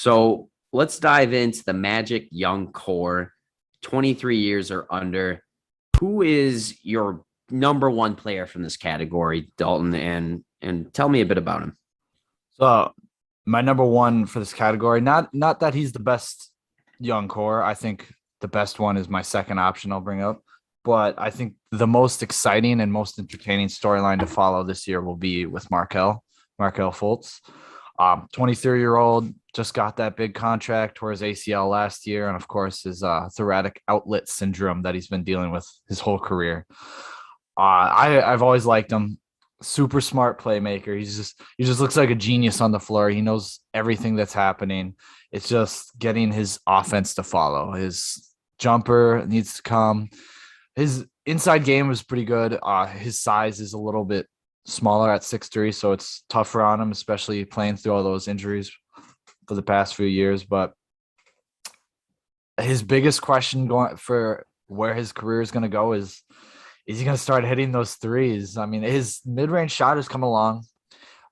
So let's dive into the Magic young core, 23 years or under. Who is your number one player from this category, Dalton? And tell me a bit about him. So my number one for this category, not that he's the best young core. I think the best one is my second option I'll bring up. But I think the most exciting and most entertaining storyline to follow this year will be with Markel Fultz. 23-year-old, just got that big contract, tore his ACL last year, and of course his thoracic outlet syndrome that he's been dealing with his whole career. I've always liked him. Super smart playmaker. He just looks like a genius on the floor. He knows everything that's happening. It's just getting his offense to follow. His jumper needs to come. His inside game is pretty good. His size is a little bit smaller at 6'3", so it's tougher on him, especially playing through all those injuries for the past few years. But his biggest question going for where his career is going to go is he going to start hitting those threes? I mean, his mid-range shot has come along.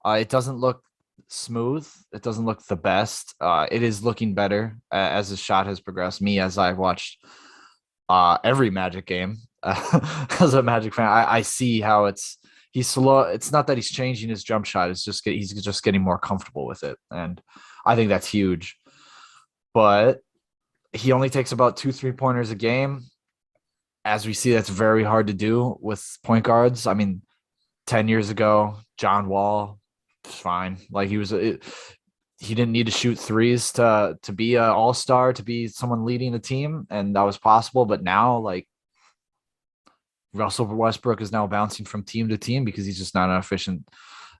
It doesn't look smooth. It doesn't look the best. It is looking better as his shot has progressed. Me, as I've watched every Magic game as a Magic fan, I see how he's slow. It's not that he's changing his jump shot. It's just he's just getting more comfortable with it. And I think that's huge. But he only takes about 2 3-pointers a game. As we see, that's very hard to do with point guards. I mean, 10 years ago, John Wall was fine. Like he didn't need to shoot threes to be an all-star, to be someone leading a team, and that was possible. But now, like, Russell Westbrook is now bouncing from team to team because he's just not an efficient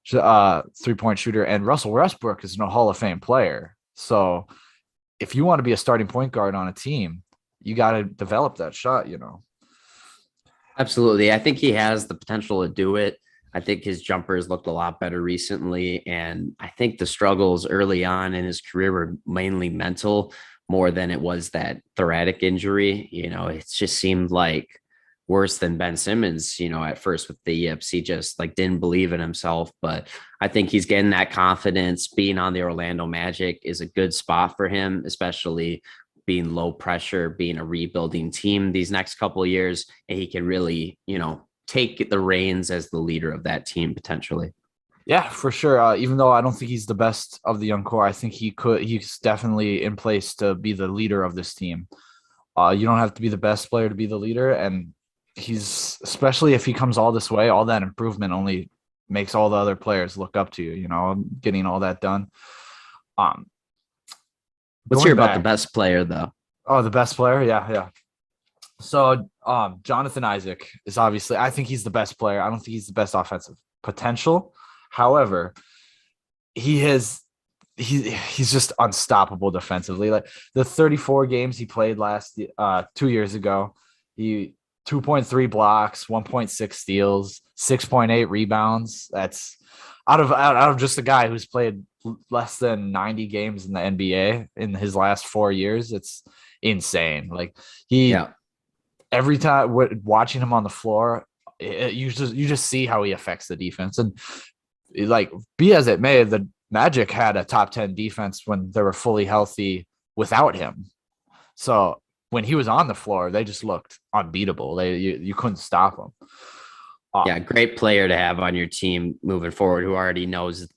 3-point shooter. And Russell Westbrook is a Hall of Fame player. So if you want to be a starting point guard on a team, you got to develop that shot. Absolutely. I think he has the potential to do it. I think his jumpers looked a lot better recently. And I think the struggles early on in his career were mainly mental more than it was that thoracic injury. It just seemed like worse than Ben Simmons, at first with the yips. He just didn't believe in himself. But I think he's getting that confidence. Being on the Orlando Magic is a good spot for him, especially being low pressure, being a rebuilding team these next couple of years. And he can really, take the reins as the leader of that team potentially. Yeah, for sure. Even though I don't think he's the best of the young core, I think he's definitely in place to be the leader of this team. You don't have to be the best player to be the leader. And he's, especially if he comes all this way, all that improvement only makes all the other players look up to you, getting all that done. Let's hear about the best player, though. Oh, the best player? Yeah. So Jonathan Isaac is obviously, I think he's the best player. I don't think he's the best offensive potential. However, he's just unstoppable defensively. Like the 34 games he played 2 years ago, he 2.3 blocks, 1.6 steals, 6.8 rebounds. That's out of just a guy who's played less than 90 games in the NBA in his last 4 years. It's insane. Like every time watching him on the floor, you just see how he affects the defense. And like, be as it may, the Magic had a top 10 defense when they were fully healthy without him. So when he was on the floor, they just looked unbeatable. You couldn't stop them. Great player to have on your team moving forward who already knows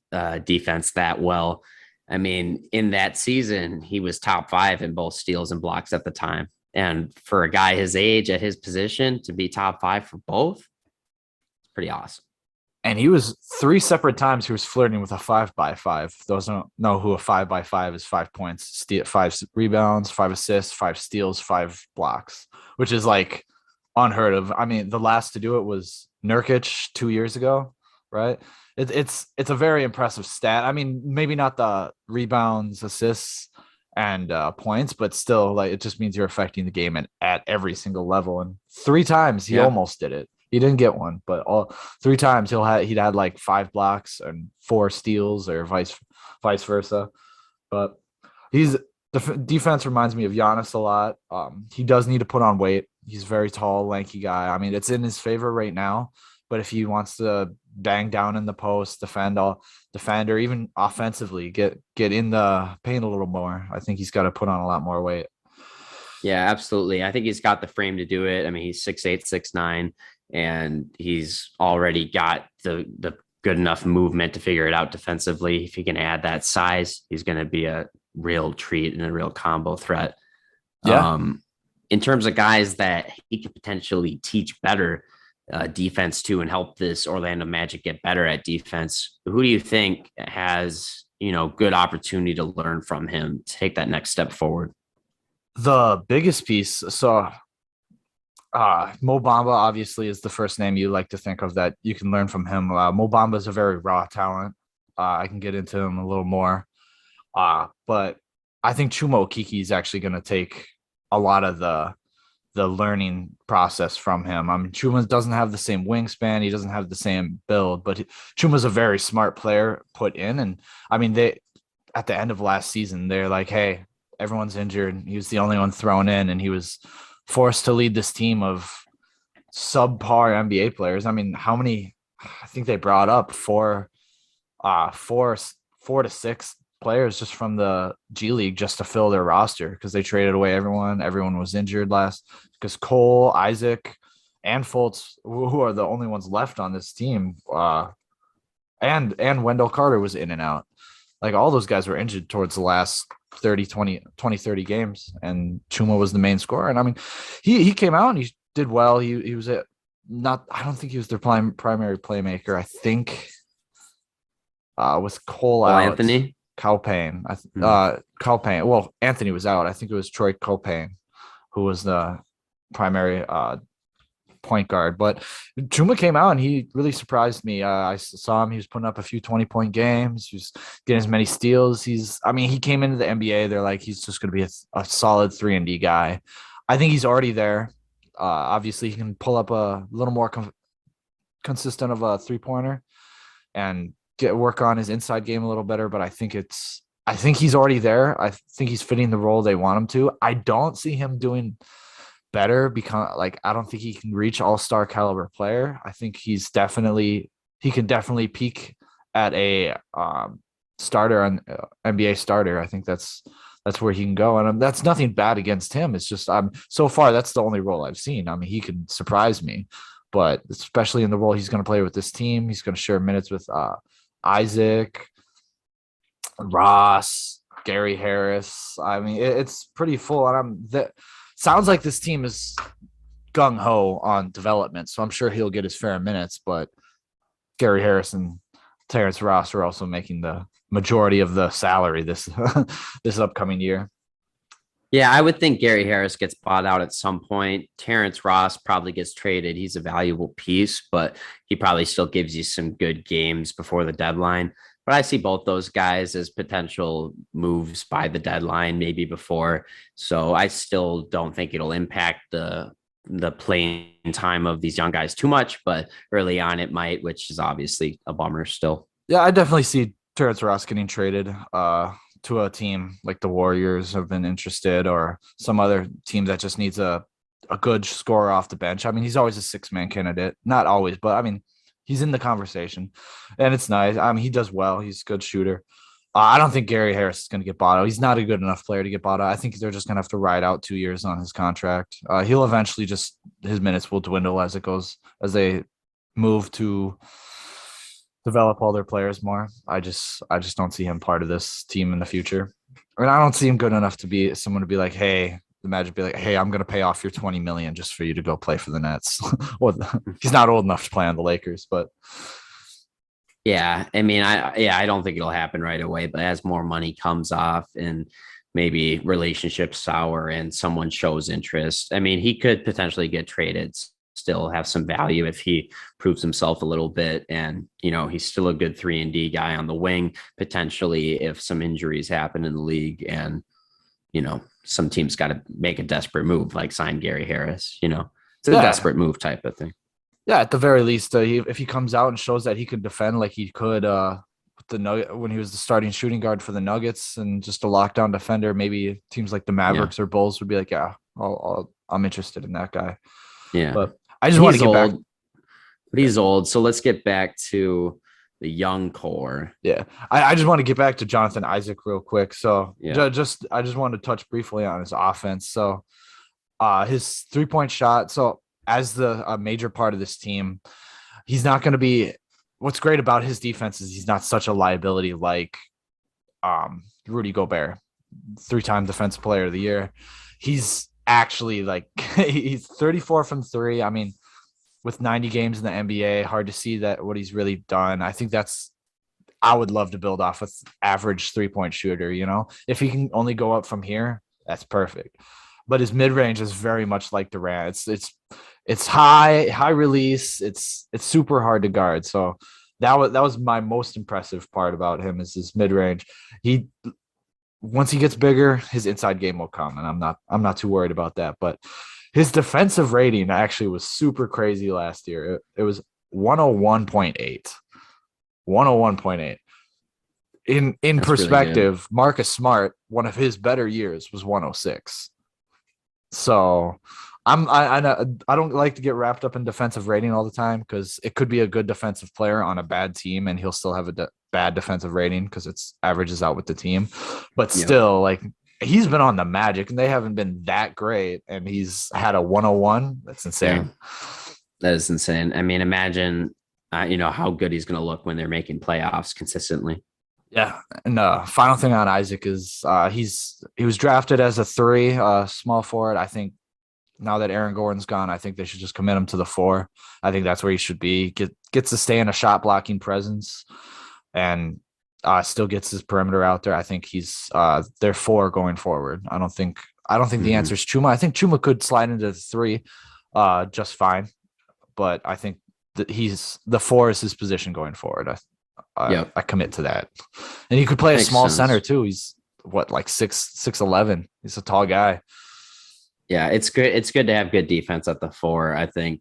defense that well. I mean, in that season, he was top 5 in both steals and blocks at the time. And for a guy his age at his position to be top 5 for both, it's pretty awesome. And he was 3 separate times he was flirting with a 5x5. Those don't know who a 5x5 is: 5 points, 5 rebounds, 5 assists, 5 steals, 5 blocks, which is like unheard of. I mean, the last to do it was Nurkic 2 years ago, right? It's a very impressive stat. I mean, maybe not the rebounds, assists, and points, but still, like, it just means you're affecting the game at every single level. And 3 times he almost did it. He didn't get one, but all 3 times he'd had like 5 blocks and 4 steals, or vice versa. But defense reminds me of Giannis a lot. He does need to put on weight. He's a very tall, lanky guy. I mean, it's in his favor right now, but if he wants to bang down in the post, defend, or even offensively get in the paint a little more. I think he's got to put on a lot more weight. Yeah, absolutely. I think he's got the frame to do it. I mean, he's 6'8", 6'9", and he's already got the good enough movement to figure it out defensively. If he can add that size, he's going to be a real treat and a real combo threat. Yeah. In terms of guys that he could potentially teach better defense to and help this Orlando Magic get better at defense, who do you think has, good opportunity to learn from him, take that next step forward? The biggest piece. So Mo Bamba obviously is the first name you like to think of that you can learn from him. Mo Bamba is a very raw talent. I can get into him a little more. But I think Chuma Okeke is actually going to take a lot of the learning process from him. I mean, Chuma doesn't have the same wingspan. He doesn't have the same build, but Chuma's a very smart player put in. And I mean, they at the end of last season, they're like, hey, everyone's injured. He was the only one thrown in, and he was forced to lead this team of subpar NBA players. I mean, how many? I think they brought up four to six players just from the G League just to fill their roster because they traded away everyone. Everyone was injured last because Cole, Isaac, and Fultz, who are the only ones left on this team, and Wendell Carter was in and out. Like all those guys were injured towards the last 30 games, and Chuma was the main scorer. And I mean, he came out and he did well. He was I don't think he was their primary playmaker. I think with Cole out, Anthony Calpain. Calpain. Well, Anthony was out. I think it was Troy Calpain who was the primary point guard. But Chuma came out and he really surprised me. I saw him. He was putting up a few 20-point games. He was getting as many steals. He came into the NBA. They're like, he's just going to be a solid 3-and-D guy. I think he's already there. Obviously, he can pull up a little more consistent of a three-pointer and work on his inside game a little better. But I think he's already there. I think he's fitting the role they want him to. I don't see him doing better because I don't think he can reach all-star caliber player. I think he can definitely peak at a starter on NBA starter. I think that's where he can go. And that's nothing bad against him. It's just so far that's the only role I've seen. I mean, he can surprise me, but especially in the role he's going to play with this team, he's going to share minutes with Isaac, Ross, Gary Harris. I mean, it's pretty full. And sounds like this team is gung ho on development, so I'm sure he'll get his fair minutes. But Gary Harris and Terrence Ross are also making the majority of the salary this this upcoming year. Yeah, I would think Gary Harris gets bought out at some point. Terrence Ross probably gets traded. He's a valuable piece, but he probably still gives you some good games before the deadline. But I see both those guys as potential moves by the deadline, maybe before. So I still don't think it'll impact the playing time of these young guys too much, but early on it might, which is obviously a bummer still. Yeah, I definitely see Terrence Ross getting traded to a team like the Warriors have been interested, or some other team that just needs a good scorer off the bench. I mean, he's always a 6-man candidate. Not always, but I mean, he's in the conversation, and it's nice. I mean, he does well. He's a good shooter. I don't think Gary Harris is going to get bought out. He's not a good enough player to get bought out. I think they're just going to have to ride out 2 years on his contract. He'll eventually his minutes will dwindle as they move to develop all their players more. I just don't see him part of this team in the future. I mean, I don't see him good enough to be someone to be like, hey, the Magic be like, hey, I'm going to pay off your $20 million just for you to go play for the Nets. Well, he's not old enough to play on the Lakers, but yeah, I mean, I don't think it'll happen right away, but as more money comes off and maybe relationships sour and someone shows interest, I mean, he could potentially get traded, still have some value if he proves himself a little bit. And, he's still a good 3-and-D guy on the wing, potentially if some injuries happen in the league and, some teams got to make a desperate move, like sign Gary Harris, it's a desperate move type of thing. Yeah, at the very least, if he comes out and shows that he can defend like he could with the Nugget when he was the starting shooting guard for the Nuggets and just a lockdown defender, maybe teams like the Mavericks or Bulls would be like, yeah, I'm interested in that guy. Yeah, but I just want to get back. but he's old. So let's get back to the young core. Yeah, I just want to get back to Jonathan Isaac real quick. So Yeah. just I just wanted to touch briefly on his offense. So his 3-point shot. So as the a major part of this team, he's not going to be. What's great about his defense is he's not such a liability like Rudy Gobert, 3-time defensive player of the year. He's actually like he's 34 from three. I mean, with 90 games in the NBA, hard to see that what he's really done. I think that's I would love to build off with average 3-point shooter, you know. If he can only go up from here, that's perfect. But his mid-range is very much like Durant. It's high release. It's super hard to guard. So that was my most impressive part about him is his mid-range. He once he gets bigger, his inside game will come, and I'm not too worried about that. But his defensive rating actually was super crazy last year. It was 101.8. 101.8. In That's really good. perspective, Marcus Smart, one of his better years was 106. So I don't like to get wrapped up in defensive rating all the time because it could be a good defensive player on a bad team and he'll still have a bad defensive rating because it's averages out with the team. But Yeah. still, like he's been on the Magic and they haven't been that great, and he's had a 101. That's insane. That is insane. I mean, imagine, how good he's going to look when they're making playoffs consistently. Yeah. And final thing on Isaac is he was drafted as a 3, small forward. I think now that Aaron Gordon's gone, I think they should just commit him to the 4. I think that's where he should be. Gets to stay in a shot blocking presence and still gets his perimeter out there. I think he's their 4 going forward. I don't think the answer is Chuma. I think Chuma could slide into the 3 just fine. But I think that the 4 is his position going forward. I commit to that. And he could play Makes a small sense. center too. He's like 6'11". He's a tall guy. Yeah, it's good. It's good to have good defense at the 4. I think,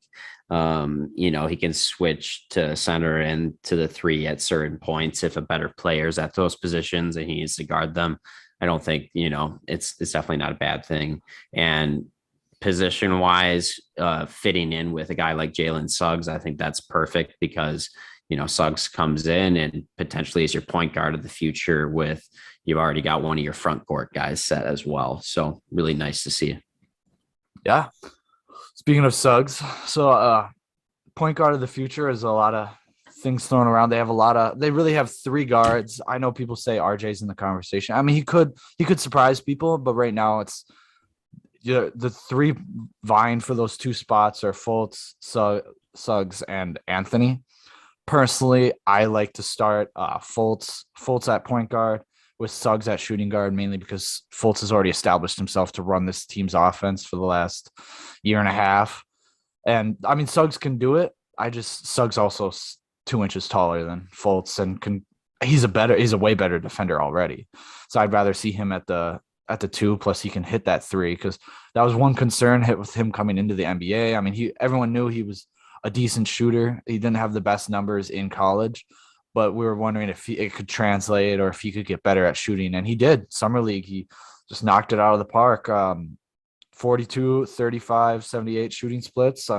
he can switch to center and to the 3 at certain points if a better player's at those positions and he needs to guard them. I don't think, it's definitely not a bad thing. And position wise, fitting in with a guy like Jalen Suggs, I think that's perfect because, Suggs comes in and potentially is your point guard of the future with you've already got one of your front court guys set as well. So really nice to see. Yeah. Speaking of Suggs, so point guard of the future is a lot of things thrown around. They really have 3 guards. I know people say RJ's in the conversation. I mean, he could surprise people, but right now it's the 3 vying for those 2 spots are Fultz, Suggs, and Anthony. Personally, I like to start Fultz at point guard with Suggs at shooting guard, mainly because Fultz has already established himself to run this team's offense for the last year and a half. And I mean, Suggs can do it. Suggs also 2 inches taller than Fultz and he's a way better defender already. So I'd rather see him at the 2, plus he can hit that 3 because that was one concern hit with him coming into the NBA. I mean, everyone knew he was a decent shooter. He didn't have the best numbers in college, but we were wondering if it could translate or if he could get better at shooting. And he did. Summer League, he just knocked it out of the park. 42, 35, 78 shooting splits.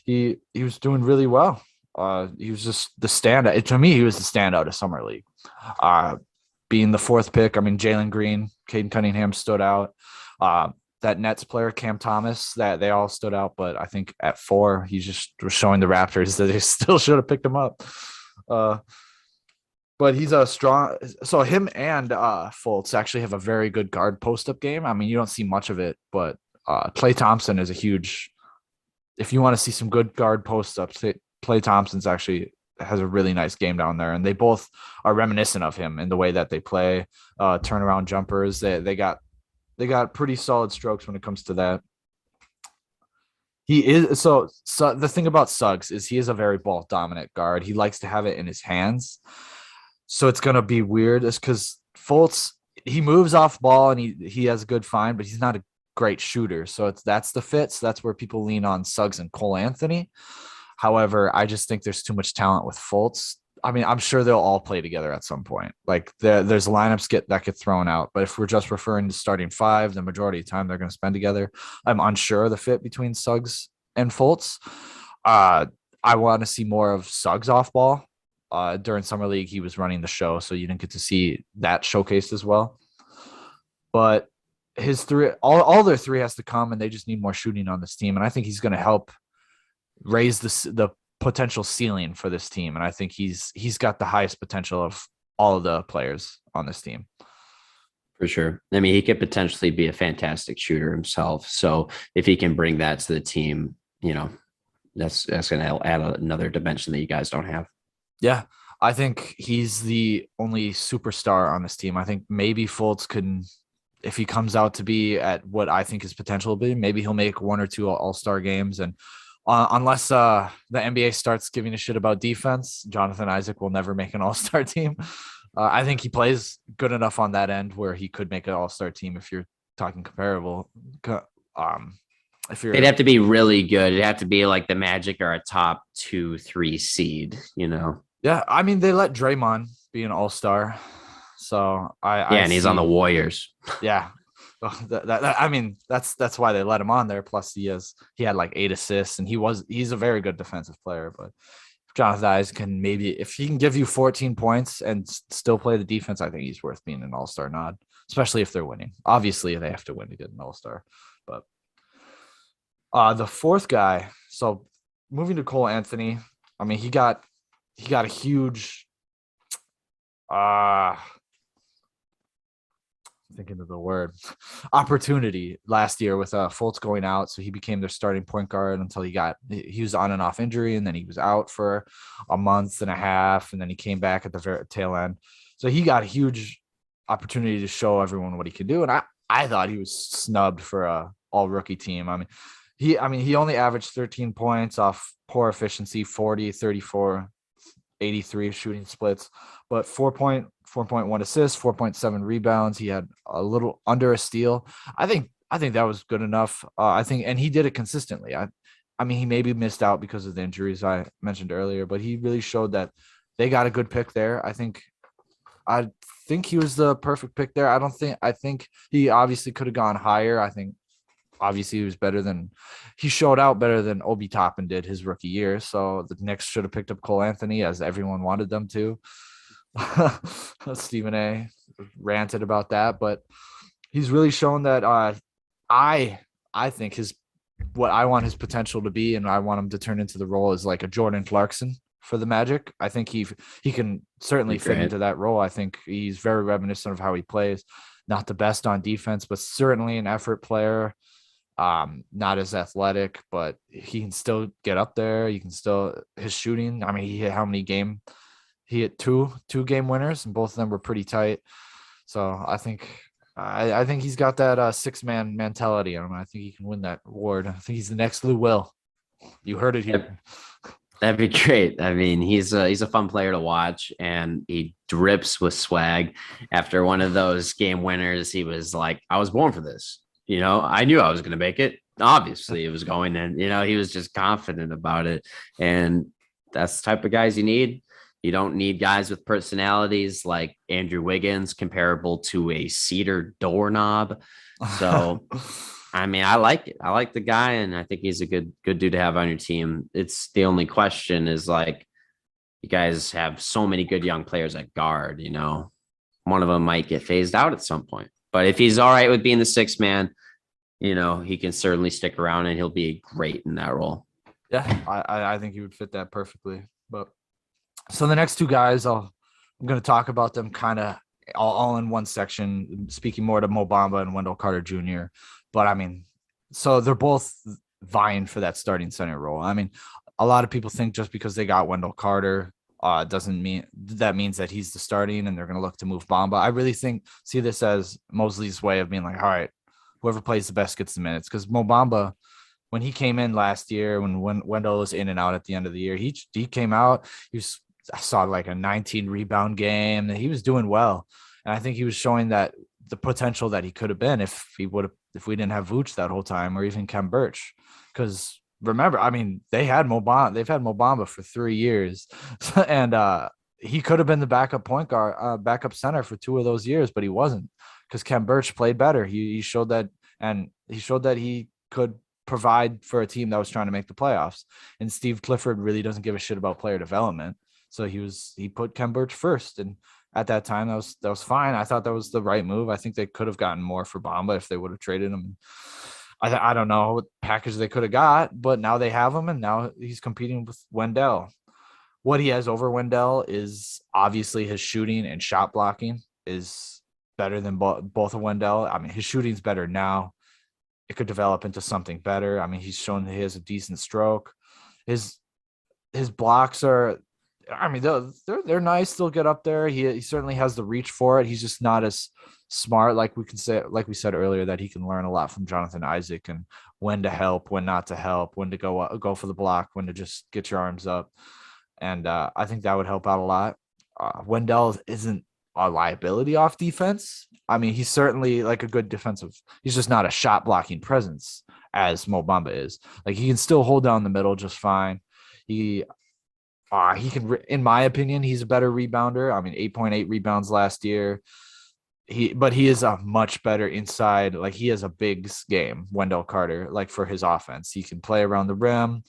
He was doing really well. He was just the standout. To me, he was the standout of Summer League. Being the 4th pick, I mean, Jalen Green, Caden Cunningham stood out. That Nets player, Cam Thomas, that they all stood out. But I think at 4, he just was showing the Raptors that they still should have picked him up. But he's a strong. So him and Fultz actually have a very good guard post-up game. I mean, you don't see much of it, but Klay Thompson is a huge. If you want to see some good guard post-ups, Klay Thompson's actually has a really nice game down there, and they both are reminiscent of him in the way that they play turnaround jumpers. They got pretty solid strokes when it comes to that. He is so the thing about Suggs is he is a very ball dominant guard. He likes to have it in his hands. So it's gonna be weird. It's because Fultz, he moves off ball and he has a good find, but he's not a great shooter. So that's the fit. So that's where people lean on Suggs and Cole Anthony. However, I just think there's too much talent with Fultz. I mean, I'm sure they'll all play together at some point. Like there's lineups that get thrown out. But if we're just referring to starting 5, the majority of the time they're going to spend together. I'm unsure of the fit between Suggs and Fultz. I want to see more of Suggs off ball. During summer league, he was running the show, so you didn't get to see that showcased as well. But his three, all their three has to come, and they just need more shooting on this team. And I think he's going to help raise the potential ceiling for this team. And I think he's got the highest potential of all of the players on this team. For sure. I mean, he could potentially be a fantastic shooter himself. So if he can bring that to the team, that's going to add another dimension that you guys don't have. Yeah, I think he's the only superstar on this team. I think maybe Fultz can, if he comes out to be at what I think his potential will be, maybe he'll make one or two all-star games. And unless the NBA starts giving a shit about defense, Jonathan Isaac will never make an all-star team. I think he plays good enough on that end where he could make an all-star team if you're talking comparable. They'd have to be really good. It'd have to be like the Magic are a top 2-3 seed, Yeah, I mean, they let Draymond be an all-star. So and he's on the Warriors. Yeah. I mean, that's why they let him on there. Plus he had like 8 assists and he's a very good defensive player, but Jonathan Isaac can if he can give you 14 points and still play the defense, I think he's worth being an all-star nod, especially if they're winning. Obviously, they have to win to get an all-star. But the fourth guy, so moving to Cole Anthony, I mean, he got a huge thinking of the word opportunity last year with Fultz going out. So he became their starting point guard until he was on and off injury. And then he was out for a month and a half. And then he came back at the very tail end. So he got a huge opportunity to show everyone what he could do. And I thought he was snubbed for a all rookie team. I mean, he only averaged 13 points off poor efficiency, 40, 34, 83 shooting splits, but 4.1 assists, 4.7 rebounds. He had a little under a steal. I think that was good enough. And he did it consistently. I mean, he maybe missed out because of the injuries I mentioned earlier, but he really showed that they got a good pick there. I think he was the perfect pick there. I think he obviously could have gone higher. I think obviously he showed out better than Obi Toppin did his rookie year. So the Knicks should have picked up Cole Anthony as everyone wanted them to. Stephen A ranted about that, but he's really shown that I think what I want his potential to be, and I want him to turn into the role is like a Jordan Clarkson for the Magic. I think he can certainly fit into that role. I think he's very reminiscent of how he plays. Not the best on defense, but certainly an effort player. Not as athletic, but he can still get up there. His shooting. I mean, he hit how many game? He hit two game winners, and both of them were pretty tight. So I think he's got that 6-man mentality on him. I think he can win that award. I think he's the next Lou Will. You heard it here. That'd be great. I mean, he's a fun player to watch, and he drips with swag. After one of those game winners, he was like, "I was born for this." I knew I was going to make it. Obviously, it was going, and he was just confident about it. And that's the type of guys you need. You don't need guys with personalities like Andrew Wiggins, comparable to a cedar doorknob. So, I mean, I like it. I like the guy, and I think he's a good dude to have on your team. It's the only question is like, you guys have so many good young players at guard. One of them might get phased out at some point. But if he's all right with being the 6-man, he can certainly stick around, and he'll be great in that role. Yeah, I think he would fit that perfectly. But so the next two guys, I'm going to talk about them kind of all in one section, speaking more to Mo Bamba and Wendell Carter Jr. But I mean, so they're both vying for that starting center role. I mean, a lot of people think just because they got Wendell Carter doesn't mean that means that he's the starting and they're going to look to move Bamba. I really see this as Mosley's way of being like, all right, whoever plays the best gets the minutes. Because Mo Bamba, when he came in last year, when Wendell was in and out at the end of the year, he came out. I saw like a 19 rebound game. He was doing well, and I think he was showing that the potential that he could have been if we didn't have Vooch that whole time, or even Khem Birch. Because remember, I mean, they've had Mo Bamba for 3 years, and he could have been the backup point guard, backup center for 2 of those years, but he wasn't, because Khem Birch played better. He showed that, and he showed that he could provide for a team that was trying to make the playoffs. And Steve Clifford really doesn't give a shit about player development. So he put Ken Burch first. And at that time, that was fine. I thought that was the right move. I think they could have gotten more for Bamba if they would have traded him. I don't know what package they could have got, but now they have him, and now he's competing with Wendell. What he has over Wendell is obviously his shooting and shot blocking is better than both of Wendell. I mean, his shooting's better now. It could develop into something better. I mean, he's shown that he has a decent stroke. His blocks are, I mean, they're nice. They'll get up there. He certainly has the reach for it. He's just not as smart, like we said earlier, that he can learn a lot from Jonathan Isaac and when to help, when not to help, when to go for the block, when to just get your arms up. And I think that would help out a lot. Wendell isn't a liability off defense. I mean, he's certainly like a good defensive. He's just not a shot blocking presence as Mo Bamba is. Like he can still hold down the middle just fine. He can, in my opinion, he's a better rebounder. I mean, 8.8 rebounds last year. But he is a much better inside. Like he has a big game, Wendell Carter, like for his offense. He can play around the rim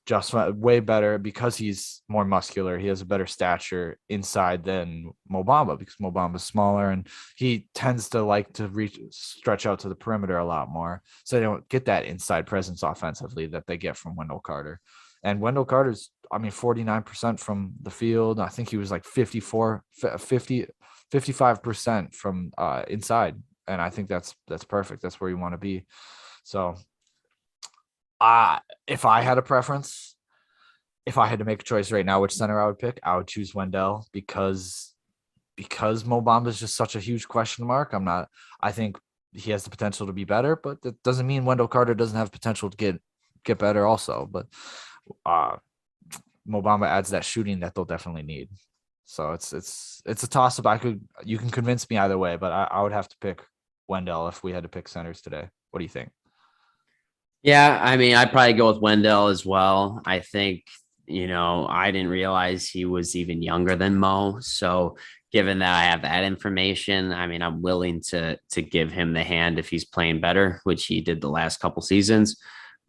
just way better because he's more muscular. He has a better stature inside than Mo Bamba because Mo Bamba's smaller and he tends to like to stretch out to the perimeter a lot more. So they don't get that inside presence offensively that they get from Wendell Carter. And Wendell Carter's, I mean, 49% from the field. I think he was like 55% from inside. And I think that's perfect. That's where you want to be. So if I had a preference, if I had to make a choice right now, which center I would pick, I would choose Wendell because Mo Bamba is just such a huge question mark. I think he has the potential to be better, but that doesn't mean Wendell Carter doesn't have potential to get better also. But Mo Bamba adds that shooting that they'll definitely need. So it's a toss up. You can convince me either way, but I would have to pick Wendell if we had to pick centers today. What do you think? Yeah, I mean, I'd probably go with Wendell as well. I think, I didn't realize he was even younger than Mo. So given that I have that information, I mean, I'm willing to give him the hand if he's playing better, which he did the last couple seasons.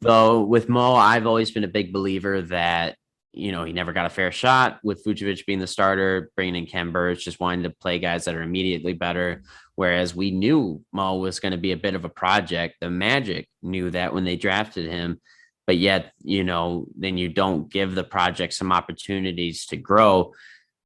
Though with Mo, I've always been a big believer that, he never got a fair shot with Vucevic being the starter, bringing in Ken Burch, just wanting to play guys that are immediately better. Whereas we knew Mo was going to be a bit of a project. The Magic knew that when they drafted him, but yet, then you don't give the project some opportunities to grow.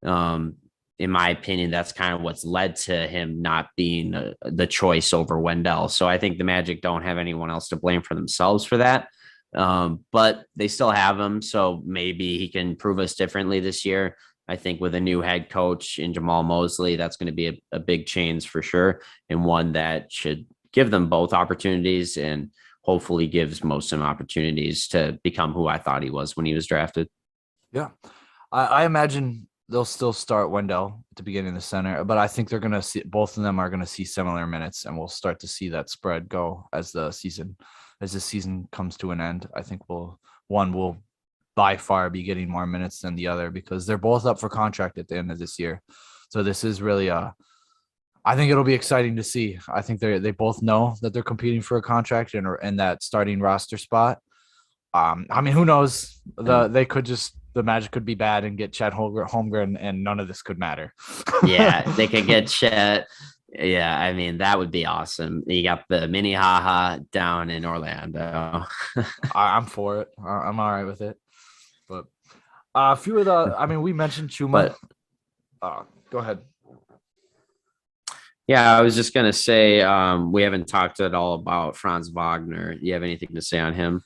In my opinion, that's kind of what's led to him not being the choice over Wendell. So I think the Magic don't have anyone else to blame for themselves for that. But they still have him. So maybe he can prove us differently this year. I think with a new head coach in Jamal Mosley, that's going to be a big change for sure. And one that should give them both opportunities and hopefully gives most some opportunities to become who I thought he was when he was drafted. Yeah. I imagine they'll still start Wendell at the beginning of the center, but I think they're going to see both of them are going to see similar minutes and we'll start to see that spread go as the season comes to an end. I think one will by far be getting more minutes than the other because they're both up for contract at the end of this year. So this is really I think it'll be exciting to see. I think they both know that they're competing for a contract and that starting roster spot. I mean, who knows? The Magic could be bad and get Chet Holmgren and none of this could matter. Yeah, they could get Chet. Yeah, I mean, that would be awesome. You got the mini haha down in Orlando. I'm for it. I'm all right with it. But a few of we mentioned Chuma. Go ahead. Yeah, I was just going to say we haven't talked at all about Franz Wagner. You have anything to say on him?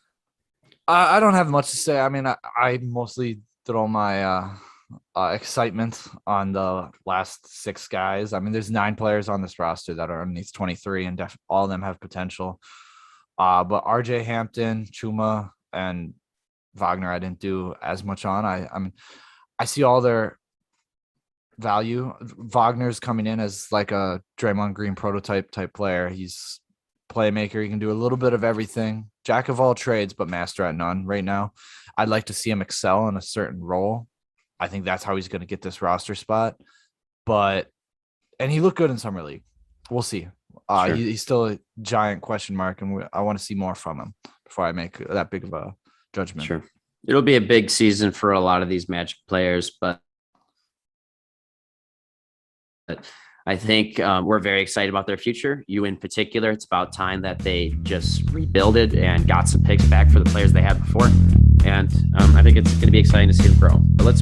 I don't have much to say. I mean, I mostly throw my excitement on the last 6 guys. I mean, there's 9 players on this roster that are underneath 23, and all of them have potential. But RJ Hampton, Chuma, and Wagner, I didn't do as much on. I see all their value. Wagner's coming in as like a Draymond Green prototype type player. He's playmaker. He can do a little bit of everything. Jack of all trades, but master at none right now. I'd like to see him excel in a certain role. I think that's how he's going to get this roster spot. And he looked good in Summer League. We'll see. Sure. He's still a giant question mark, and I want to see more from him before I make that big of a judgment. Sure. It'll be a big season for a lot of these Magic players, but I think we're very excited about their future. You in particular, it's about time that they just rebuild it and got some picks back for the players they had before. And I think it's going to be exciting to see them grow. But let's